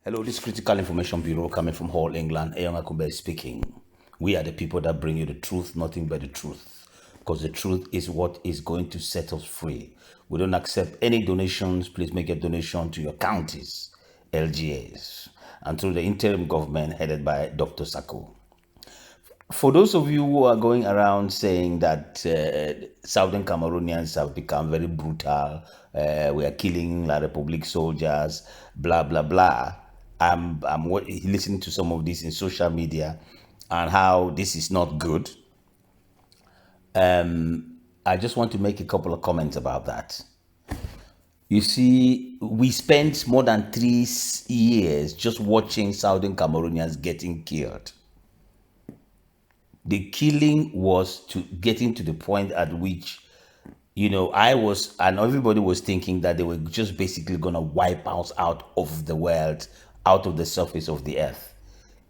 Hello, this is Critical Information Bureau coming from Hall, England. Ayon Akumbe speaking. We are the people that bring you the truth, nothing but the truth. Because the truth is what is going to set us free. We don't accept any donations. Please make a donation to your counties, LGAs, and through the interim government headed by Dr. Sako. For those of you who are going around saying that Southern Cameroonians have become very brutal, we are killing La Republic soldiers, blah blah blah. I'm listening to some of this in social media, and how this is not good. I just want to make a couple of comments about that. You see, we spent more than 3 years just watching Southern Cameroonians getting killed. The killing was to getting to the point at which, I was, and everybody was thinking that they were just basically going to wipe us out of the world, out of the surface of the earth.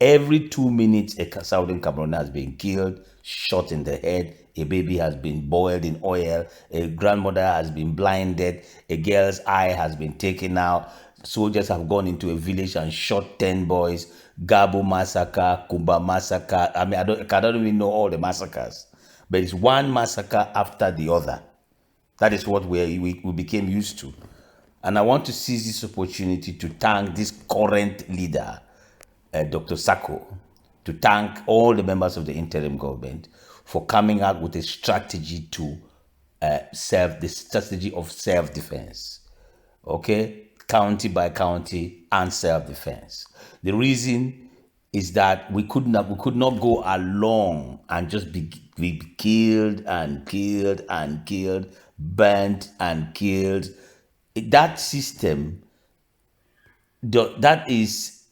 Every 2 minutes, a Southern Cameroon has been killed, shot in the head, a baby has been boiled in oil, a grandmother has been blinded, a girl's eye has been taken out. Soldiers have gone into a village and shot 10 boys. Gabo massacre, Kumba massacre. I don't even know all the massacres, but it's one massacre after the other. That is what we became used to. And I want to seize this opportunity to thank this current leader, Dr. Sako, to thank all the members of the interim government for coming out with a strategy to the strategy of self-defense. Okay, county by county and self-defense. The reason is that we could not go along and just be killed and killed and killed, burnt and killed. That system, that is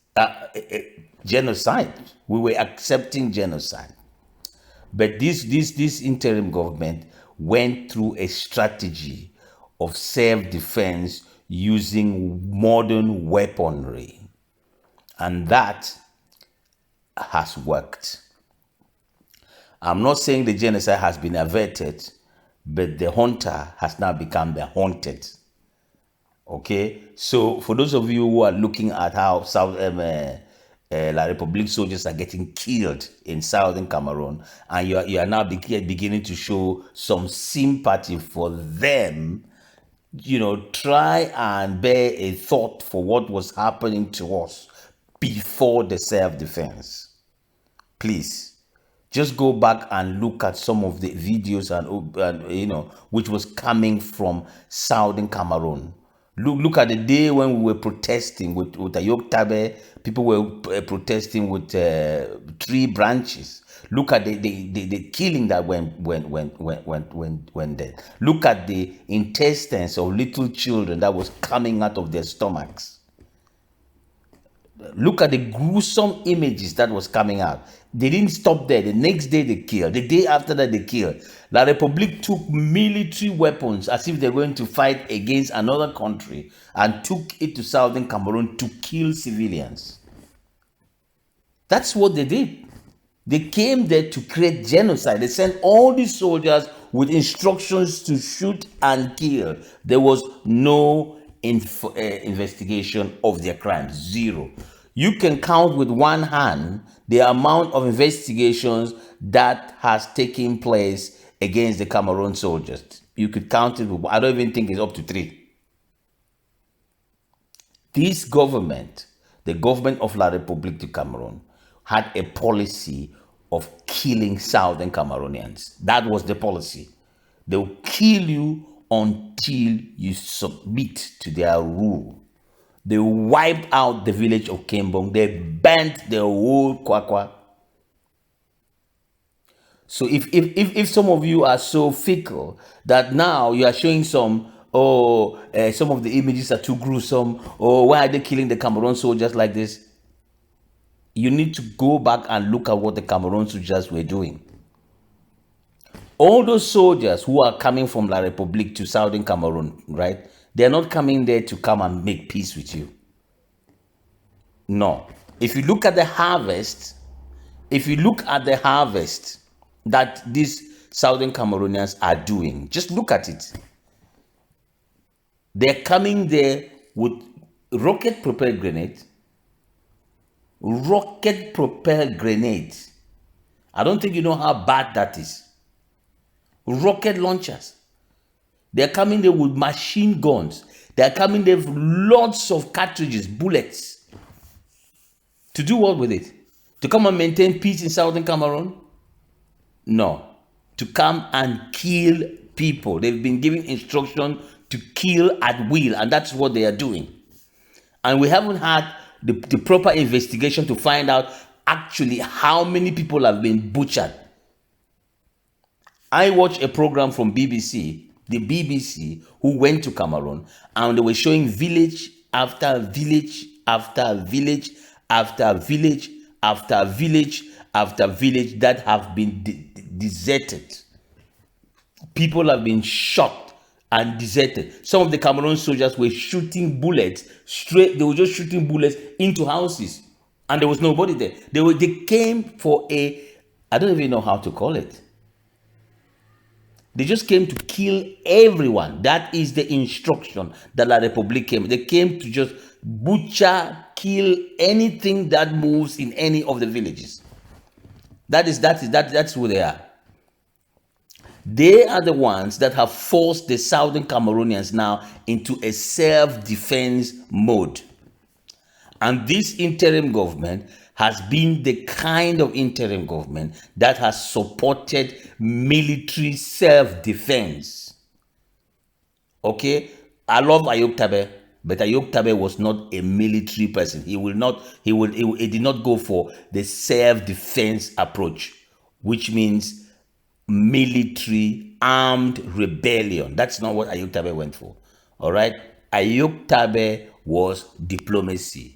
genocide. We were accepting genocide. But this interim government went through a strategy of self-defense using modern weaponry, and that has worked. I'm not saying the genocide has been averted, but the hunter has now become the hunted. Okay, so for those of you who are looking at how La Republic soldiers are getting killed in southern Cameroon, and you are now beginning to show some sympathy for them, try and bear a thought for what was happening to us before the self-defense. Please, just go back and look at some of the videos and which was coming from southern Cameroon. Look at the day when we were protesting with Ayok Tabe. People were protesting with tree branches. Look at the killing that went there. Look at the intestines of little children that was coming out of their stomachs. Look at the gruesome images that was coming out. They didn't stop there. The next day they killed. The day after that they killed. La Republic took military weapons as if they're going to fight against another country and took it to southern Cameroon to kill civilians. That's what they did. They came there to create genocide. They sent all these soldiers with instructions to shoot and kill. There was no investigation of their crimes. Zero. You can count with one hand the amount of investigations that has taken place against the Cameroon soldiers. You could count it. I don't even think it's up to 3. This government, the government of La République du Cameroon, had a policy of killing southern Cameroonians. That was the policy. They will kill you until you submit to their rule. They wiped out the village of Kembong. They burnt the whole Kwakwa. So if some of you are so fickle that now you are showing some of the images are too gruesome, or why are they killing the Cameroon soldiers like this? You need to go back and look at what the Cameroon soldiers were doing. All those soldiers who are coming from La Republique to southern Cameroon, right? They're not coming there to come and make peace with you. No. If you look at the harvest that these southern Cameroonians are doing, just look at it. They're coming there with rocket-propelled grenades, Rocket propelled grenades. I don't think you know how bad that is. Rocket launchers. They're coming there with machine guns. They're coming there with lots of cartridges, bullets. To do what with it? To come and maintain peace in Southern Cameroon? No. To come and kill people. They've been given instruction to kill at will, and that's what they are doing. And we haven't had the proper investigation to find out actually how many people have been butchered. I watched a program from BBC, the BBC, who went to Cameroon, and they were showing village after village after village after village after village after village that have been deserted. People have been shot and deserted. Some of the Cameroon soldiers were shooting bullets straight. They were just shooting bullets into houses, and there was nobody there. They came for I don't even know how to call it. They just came to kill everyone. That is the instruction that La République came. They came to just butcher, kill anything that moves in any of the villages. That's who they are. They are the ones that have forced the Southern Cameroonians now into a self-defense mode. And this interim government has been the kind of interim government that has supported military self-defense. Okay? I love Ayok Tabe, but Ayok Tabe was not a military person. He did not go for the self-defense approach, which means military armed rebellion. That's not what Ayok Tabe went for. All right? Ayok Tabe was diplomacy.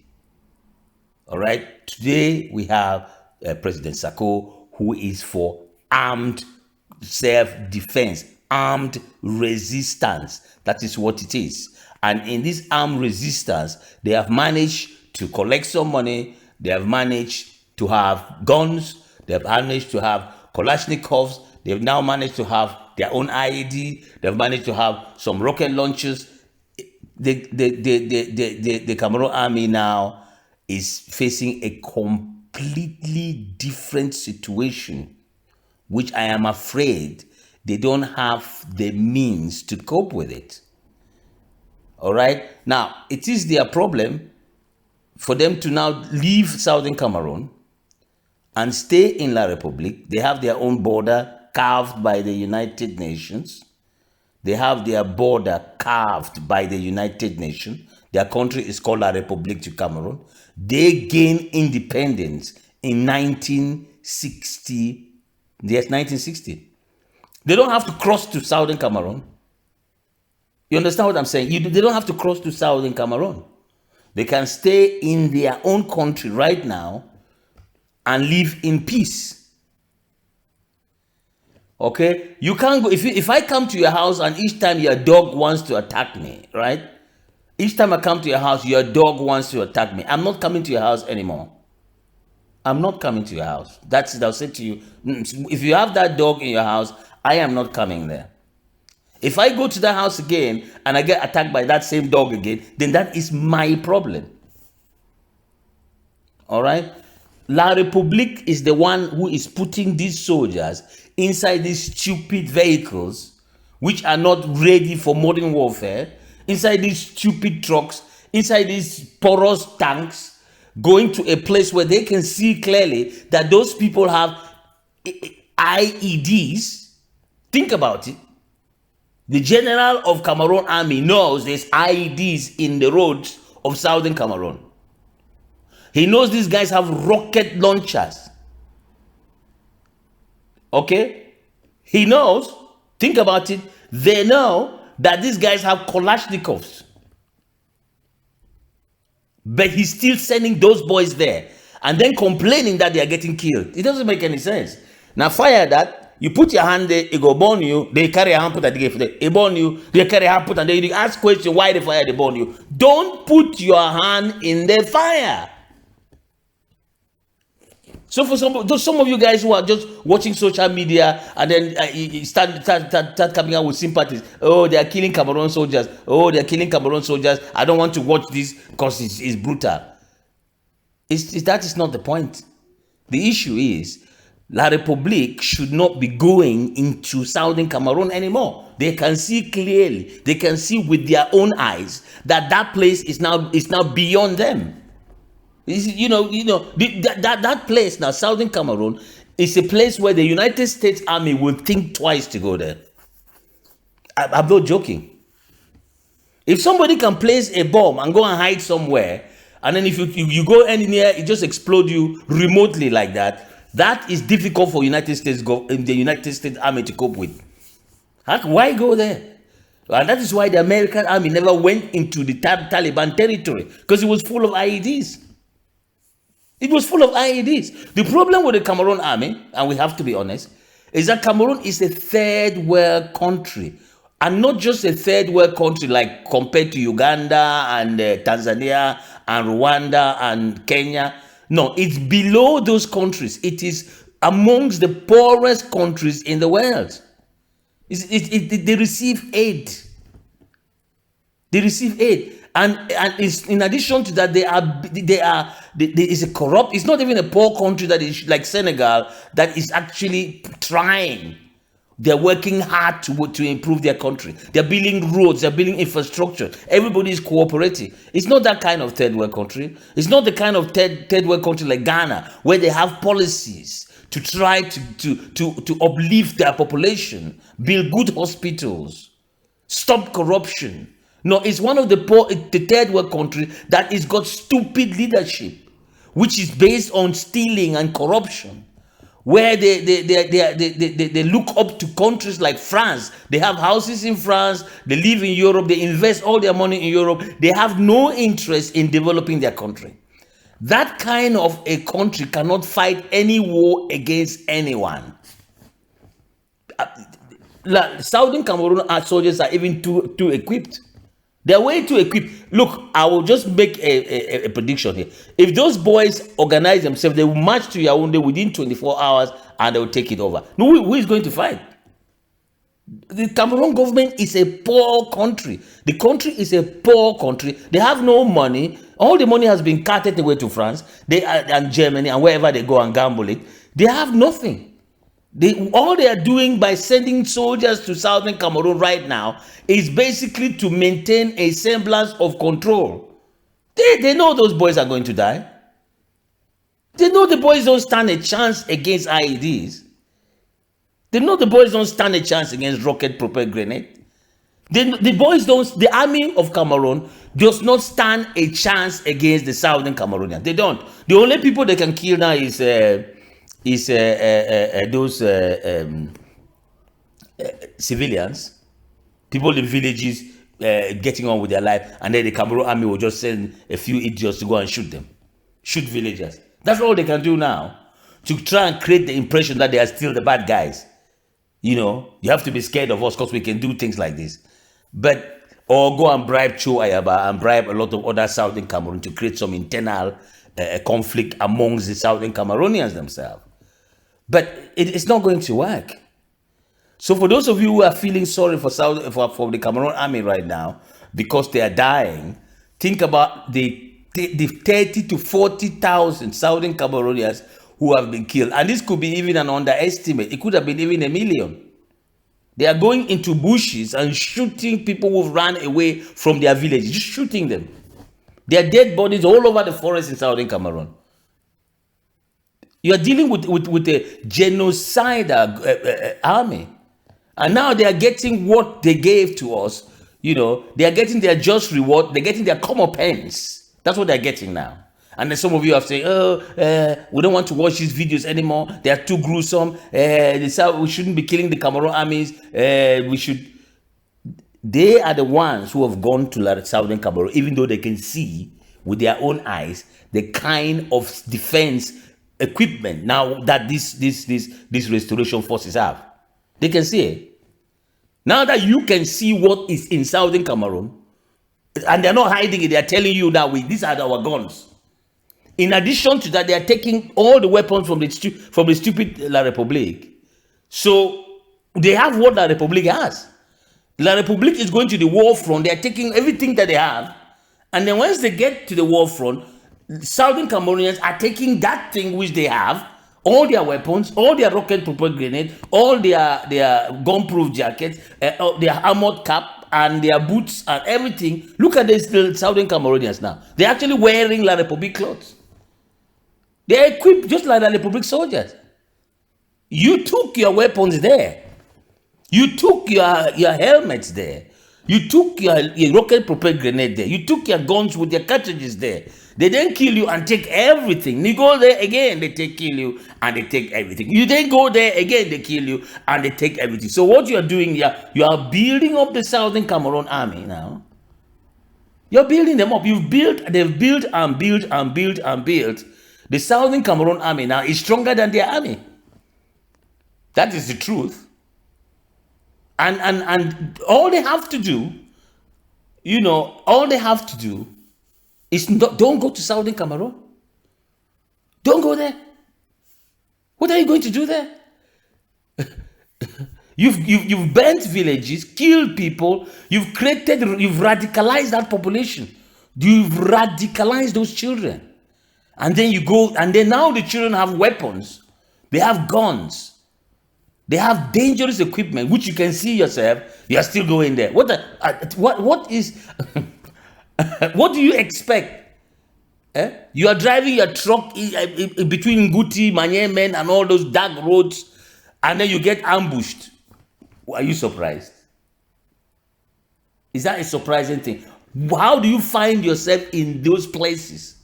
All right. Today we have President Sako, who is for armed self-defense, armed resistance. That is what it is. And in this armed resistance, they have managed to collect some money. They have managed to have guns. They have managed to have Kalashnikovs. They've now managed to have their own IED. They've managed to have some rocket launchers. The Cameroon army now is facing a completely different situation, which I am afraid they don't have the means to cope with it. All right. Now, it is their problem for them to now leave Southern Cameroon and stay in La République. They have their own border carved by the United Nations. They have their border carved by the United Nations. Their country is called La République du Cameroun. They gained independence in 1960. Yes, 1960. They don't have to cross to Southern Cameroon. You understand what I'm saying? They don't have to cross to Southern Cameroon. They can stay in their own country right now and live in peace. Okay? You can't go. If I come to your house and each time your dog wants to attack me, right? Each time I come to your house, your dog wants to attack me. I'm not coming to your house anymore. I'm not coming to your house. That's it. I'll say to you, if you have that dog in your house, I am not coming there. If I go to that house again and I get attacked by that same dog again, then that is my problem. All right? La République is the one who is putting these soldiers inside these stupid vehicles, which are not ready for modern warfare, inside these stupid trucks, inside these porous tanks, going to a place where they can see clearly that those people have IEDs. Think about it. The general of Cameroon army knows there's IEDs in the roads of Southern Cameroon. He knows these guys have rocket launchers. Okay? He knows. Think about it. They know that these guys have Kalashnikovs. But he's still sending those boys there and then complaining that they are getting killed. It doesn't make any sense. Now fire that. You put your hand there, it go burn you. They carry a hand put and they burn you. They carry a hand put and they ask question why the fire they burn you. Don't put your hand in the fire. So for some of you guys who are just watching social media and then you start coming out with sympathies. Oh, they are killing Cameroon soldiers. Oh, they are killing Cameroon soldiers. I don't want to watch this because it's brutal. That is not the point. The issue is La République should not be going into Southern Cameroon anymore. They can see clearly, they can see with their own eyes that place is now beyond them. That place now, Southern Cameroon, is a place where the United States Army will think twice to go there. I'm not joking. If somebody can place a bomb and go and hide somewhere, and then if you go anywhere, it just explode you remotely like that, that is difficult for the United States Army to cope with. Why go there? And that is why the American Army never went into the Taliban territory, because it was full of IEDs. It was full of IEDs. The problem with the Cameroon Army, and we have to be honest, is that Cameroon is a third world country. And not just a third world country like compared to Uganda and Tanzania and Rwanda and Kenya. No, it's below those countries. It is amongst the poorest countries in the world. They receive aid. They receive aid. And it's, in addition to that, there is a corrupt, it's not even a poor country that is like Senegal that is actually trying. They're working hard to improve their country. They're building roads, they're building infrastructure. Everybody is cooperating. It's not that kind of third world country. It's not the kind of third world country like Ghana, where they have policies to try to uplift their population, build good hospitals, stop corruption. No, it's one of the third world country that has got stupid leadership, which is based on stealing and corruption, where they look up to countries like France. They have houses in France, they live in Europe, they invest all their money in Europe. They have no interest in developing their country. That kind of a country cannot fight any war against anyone. Southern Cameroon soldiers are even too equipped. They're way too equipped. Look, I will just make a prediction here. If those boys organize themselves, they will march to Yaoundé within 24 hours and they will take it over. No, who is going to fight? The Cameroon government is a poor country. The country is a poor country. They have no money. All the money has been carted away to France and Germany and wherever they go and gamble it. They have nothing. All they are doing by sending soldiers to Southern Cameroon right now is basically to maintain a semblance of control. They know those boys are going to die. They know the boys don't stand a chance against IEDs. They know the boys don't stand a chance against rocket-propelled grenade. The army of Cameroon does not stand a chance against the Southern Cameroonians. They don't. The only people they can kill now is those civilians, people in villages getting on with their life, and then the Cameroon army will just send a few idiots to go and shoot them, shoot villagers. That's all they can do now, to try and create the impression that they are still the bad guys. You know, you have to be scared of us because we can do things like this. But, or go and bribe Cho Ayaba and bribe a lot of other Southern Cameroon to create some internal conflict amongst the Southern Cameroonians themselves. But it's not going to work. So for those of you who are feeling sorry for the Cameroon army right now because they are dying, think about the 30 to 40,000 Southern Cameroonians who have been killed. And this could be even an underestimate. It could have been even 1 million. They are going into bushes and shooting people who've run away from their villages, just shooting them. There are dead bodies all over the forest in Southern Cameroon. You are dealing with a genocidal army. And now they are getting what they gave to us. You know, they are getting their just reward. They're getting their comeuppance. That's what they're getting now. And then some of you have said, we don't want to watch these videos anymore. They are too gruesome. We shouldn't be killing the Cameroon armies. They are the ones who have gone to Southern Cameroon, even though they can see with their own eyes the kind of defense equipment now that these restoration forces have. They can see it. Now that you can see what is in Southern Cameroon, and they're not hiding it, they're telling you that these are our guns. In addition to that, they are taking all the weapons from the stupid La République. So they have what La République has. La République is going to the war front. They are taking everything that they have. And then once they get to the war front, Southern Cameroonians are taking that thing which they have, all their weapons, all their rocket-propelled grenades, all their gun-proof jackets, their armored cap, and their boots and everything. Look at these little Southern Cameroonians now. They're actually wearing La Republique clothes. They're equipped just like the Republic soldiers. You took your weapons there. You took your helmets there. You took your rocket-propelled grenade there. You took your guns with your cartridges there. They then kill you and take everything. You go there again, they kill you and they take everything. You then go there again, they kill you and they take everything. So what you are doing here, you are building up the Southern Cameroon army now. You're building them up. They've built and built and built and built. The Southern Cameroon army now is stronger than their army. That is the truth. And all they have to do, all they have to do is don't go to Southern Cameroon. Don't go there. What are you going to do there? You've burnt villages, killed people, you've radicalized that population. You've radicalized those children. And then you go, and then now the children have weapons. They have guns. They have dangerous equipment, which you can see yourself. You are still going there. What is? What do you expect? You are driving your truck in between Nguti, Manyemen, and all those dark roads, and then you get ambushed. Are you surprised? Is that a surprising thing? How do you find yourself in those places?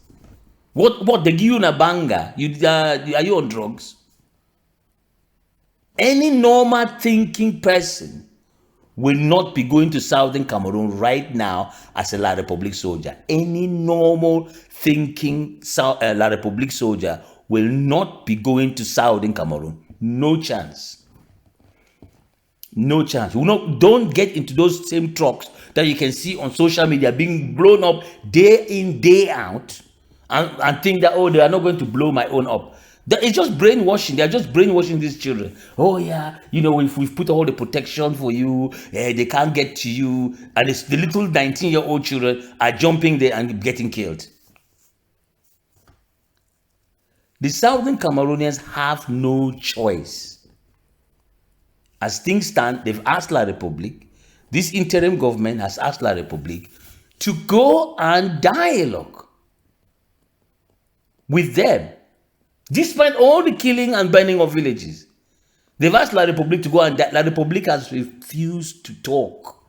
What they give you a banger? Are you on drugs? Any normal thinking person will not be going to Southern Cameroon right now as a La Republique soldier. Any normal thinking La Republique soldier will not be going to Southern Cameroon. No chance. No chance. Don't get into those same trucks that you can see on social media being blown up day in, day out, and think that, they are not going to blow my own up. It's just brainwashing. They're just brainwashing these children. Oh yeah, if we've put all the protection for you, they can't get to you. And it's the little 19-year-old children are jumping there and getting killed. The Southern Cameroonians have no choice. As things stand, they've asked La Republique, this interim government has asked La Republique to go and dialogue with them. Despite all the killing and burning of villages, they've asked La Republique to go, and La Republique has refused to talk.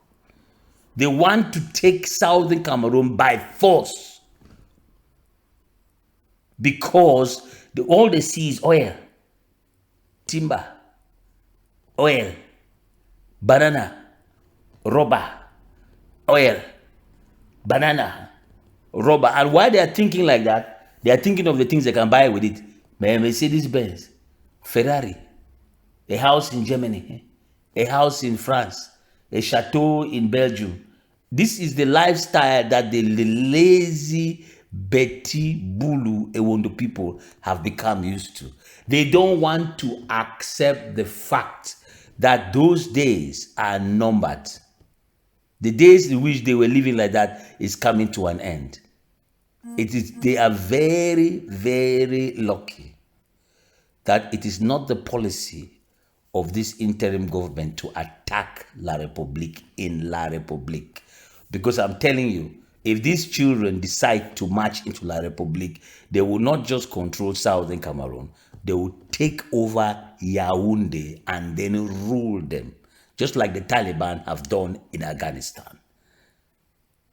They want to take Southern Cameroon by force because all they see is oil, timber, oil, banana, rubber, oil, banana, rubber. And why they are thinking like that, they are thinking of the things they can buy with it. Mercedes-Benz, Ferrari, a house in Germany, a house in France, a chateau in Belgium. This is the lifestyle that the lazy Betty Bulu Ewondo people have become used to. They don't want to accept the fact that those days are numbered. The days in which they were living like that is coming to an end. They are very, very lucky that it is not the policy of this interim government to attack La Republique in La Republique. Because I'm telling you, if these children decide to march into La Republique, they will not just control Southern Cameroon, they will take over Yaoundé and then rule them, just like the Taliban have done in Afghanistan.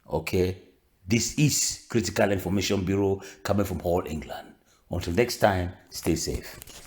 Okay? This is Critical Information Bureau coming from Hall, England. Until next time, stay safe.